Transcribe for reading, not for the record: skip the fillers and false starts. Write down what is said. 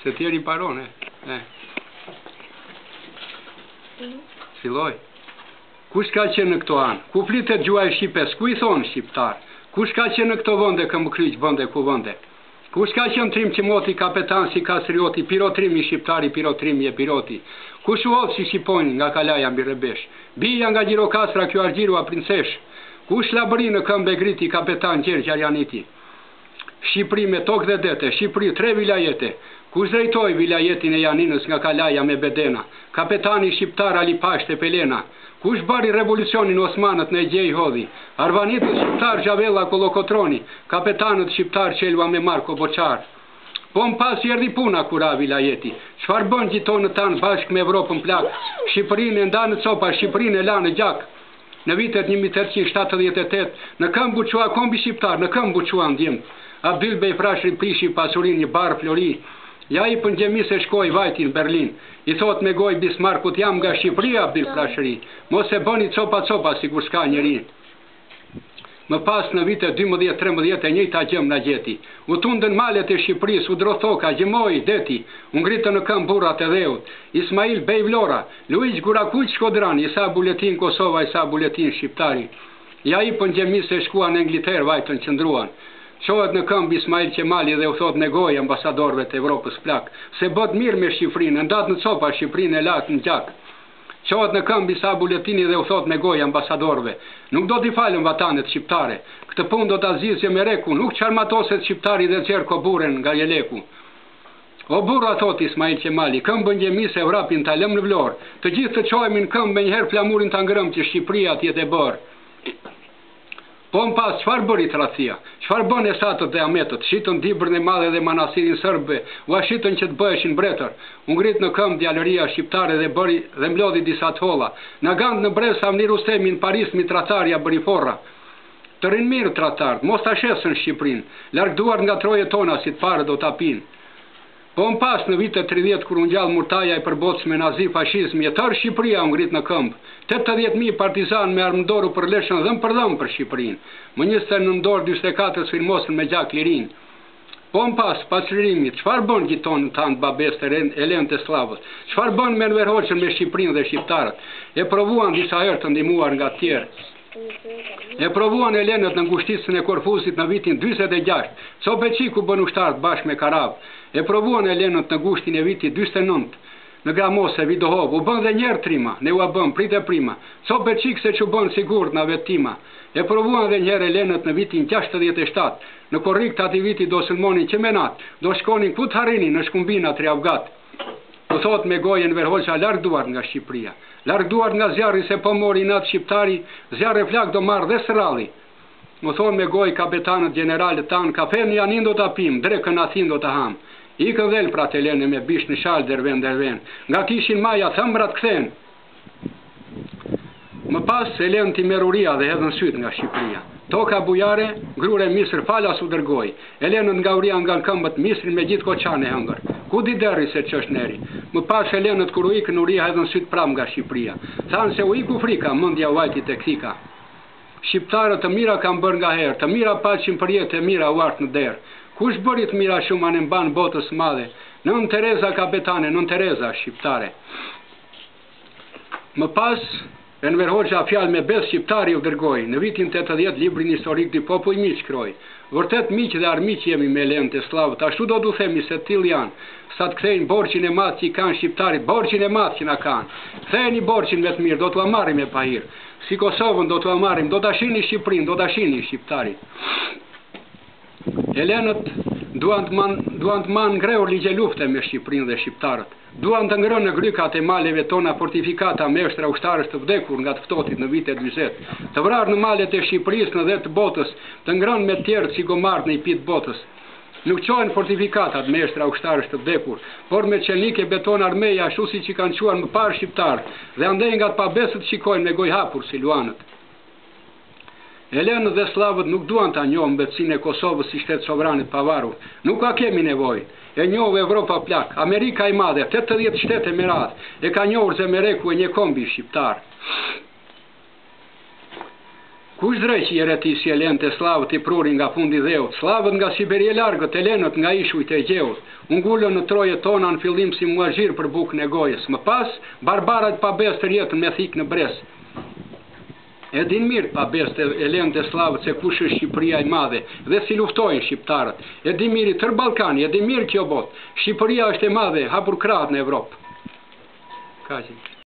Se tjeri parone. Filloj. Kush ka qenë në këto anë? Ku flitet gjuha e shqipes? Ku i thonë shqiptar? Kush ka qenë në këto vënde këmë kryq vënde ku vënde? Kush ka qenë trim qimoti, kapetan si kasrioti, pirotrimi shqiptari, pirotrimi e piroti? Kush u hodhë si shqiponi nga kalaja mbi rebesh? Bija nga Gjirokastra kjo Argjirua princesh? Kush labëri në këmbë e griti, kapetan Gjergj Arjaniti? Shqipëri me tokë dhe dete, Shqipëri 3 vilajete. Kush drejtoi vilajetin e Janinës nga kalaja me bedena? Kapetani shqiptar Ali Pashte Pelena. Kush bari revolucionin Osmanët në Egjej hodhi? Arvanitët shqiptar Gjavella Kolokotroni, kapetanët shqiptar Qelva me Marko Boçar. Po më pas erdhi puna kura vilajeti. Çfarë bën gjitonë tanë bashkë me Evropën plak? Shqipërinë e nda në copa, Shqipërinë e la në gjak. Në vitet 1878, në këmbë buçua kombi shqiptar, në këmbë buçua ndjem. Abdyl Bej Frashri prishi pasurin një barë flori. Ja i pëngjemi se shkoj vajti në Berlin. I thot me goj Bismarckut jam nga Shqipëria Abdyl Frashri. Mos e bëni copa si kur s'ka njëri. Më pas në vite 12-13 e njëjta gjëm në gjeti. U tundën malet e Shqipëris, u drothoka, gjemoj, deti. U ngritën në këm burrat e dheut. Ismail Bej Vlora, Luiq Gurakuq Shkodrani, Isa buletin Kosova, Isa buletin Shqiptari. Ja i pëngjemi se shkuan në Engliter vajtën qëndruan. Qohet në këmbë Ismail Qemali dhe u thot negoj ambasadorve të Evropës plak. Se bot mirë me Shqipërinë, ndat në copa Shqipërinë e latë në gjak. Qohet në këmbë Isa Buletini dhe u thot negoj ambasadorve. Nuk do t'i falën vatanet shqiptare. Këtë pun do t'a zizje me reku, nuk qarmatoset shqiptari dhe qerë koburen nga jeleku. O burra thot Ismail Qemali, këmbën gjemi se vrapin t'a lëm në vlorë. Të gjithë të qojmë në këmbë me njëherë flamurin t'a ngrëm që Shqipëria t'jetë e bërë. Po më pas, qëfar bëri Tracia? Qëfar bën e satët dhe ametët? Shitën Dibrën e madhe dhe manasirin sërbë, u ashitën që të bëheshin bretër. U ngrit në këmbë djalëria shqiptare dhe mlodhi disa të holla. Në gandë në Bresa, Avni Rustemi në Paris, mi tratarja bëri forra. Të rinë mirë tratarët, mos të shesën Shqipërinë, largduar nga troje tona si të pare do të apinë. Po më pas në vitet 30 kur unë gjallë murtaja i përbotës me nazi fashizmi, e tërë Shqipëria u ngrit në këmbë. 80.000 partizan me armëndoru për leshën dhëm për Shqipërinë. Më njëste në ndorë 24 firmosën me gjak lirin. Po më pas, pasërimit, qëfar bën gjitonë të andë babes të Elenë të Slavës? Qëfar bën me Enver me Shqipërinë dhe shqiptarët? E provuan disa herë të ndimuar nga tjerë. E provuan Elenët në ngushticën e Korfusit në vitin 26, Copeqiku bën ushtarët bashkë me Karab. E provuan Elenët në ngushtin e vitit 29, në Gramose, Vidohov, u bën dhe njerë trima, ne u a bën prite prima, Copeqik se që bën sigur në vetima. E provuan dhe njerë Elenët në vitin 67, në korrik të ati viti do sëlmonin qemenat, do shkonin ku të harinin në shkumbina Triavgat. U thot me gojen Verhoqa largduar nga Shqipëria. Largduar nga zjarri se po mori natë shqiptari, zjarri flak do marrë dhe sëralli. Më thonë me goj kapetanët generalet tanë, kafen janin do të apim, drekën athin do të ham. Ikën dhel pra të lene me bish në shalë derven, nga kishin maja thëmbrat këthen. Më pas Elenë ti meruria dhe hedhën syt nga Shqipëria. Toka bujare, grure misër falas u dërgoj. Elenën nga uria nga në këmbët misrin me gjithë koqane hëngër. Ku di derri se që është neri? Më pas Elenët kur u ikën uria hedhën syt pram nga Shqipëria. Thanë se u iku frika, mëndja u vajti të këthika. Shqiptarët të mira kam bërë nga herë, të mira paqin për jetë e mira u artë në derë. Kush bërit mira shumë anë mbanë botës madhe? Nën Tereza kapetane, nën Tereza shqiptare. Më pas Enver Hoxha fjalë me bes shqiptari u dërgoj. Në vitin 80 librin historik di popuj miq kroj. Vërtet miq dhe armiq jemi me Elenë të Slavët. Ashtu do du themi se till janë. Sa të kthejnë borqin e madh që i kanë shqiptarit, borqin e madh që na kanë. Kthejni borqin me të mirë, do t'u marrim me pahir. Si Kosovën do t'u marrim, do ta shihni Shqipërinë, do ta shihni shqiptarit. Elenët duan të manë ngreur ligje lufte me Shqipërinë dhe shqiptarët. Duan të ngrënë në grykat e maleve tona fortifikata me eshtra ushtarës të vdekur nga të ftohtit në vitet 20, të vrarë në malet e Shqipërisë në dhe të botës, të ngrënë me tjerë si gomarë në i pitë botës. Nuk qojnë fortifikatat me eshtra ushtarës të vdekur, por me qelnike beton armeja ashtu si që kanë quar më parë shqiptarë, dhe andej nga të pabesët shikojnë me goj hapur si luanët. Elenë dhe Slavët nuk duan të njohë mbetësinë e Kosovës si shtetë sovranit pavarur. Nuk ka kemi nevojë. E njohë Evropa plak, Amerika i madhe, 80 shtete me radhë, e ka njohur Zemereku e një kombi shqiptar. Kush dreqi ereti si elente slavët i prurin nga fundi dheut, slavët nga Siberia largët, elenët nga ishujt e gjeut, ungullën në troje tona në fillim si muazhir për bukën e gojës, më pas, barbarat pa bestër jetën me thik në bres. E din mirë pa best elente slavët se kush është Shqipëria i madhe dhe si luftojnë shqiptarët. E din mirë tër Ballkani, e din mirë kjo botë. Shqipëria është e madhe, hapur krahët në Evropë. Kaqë.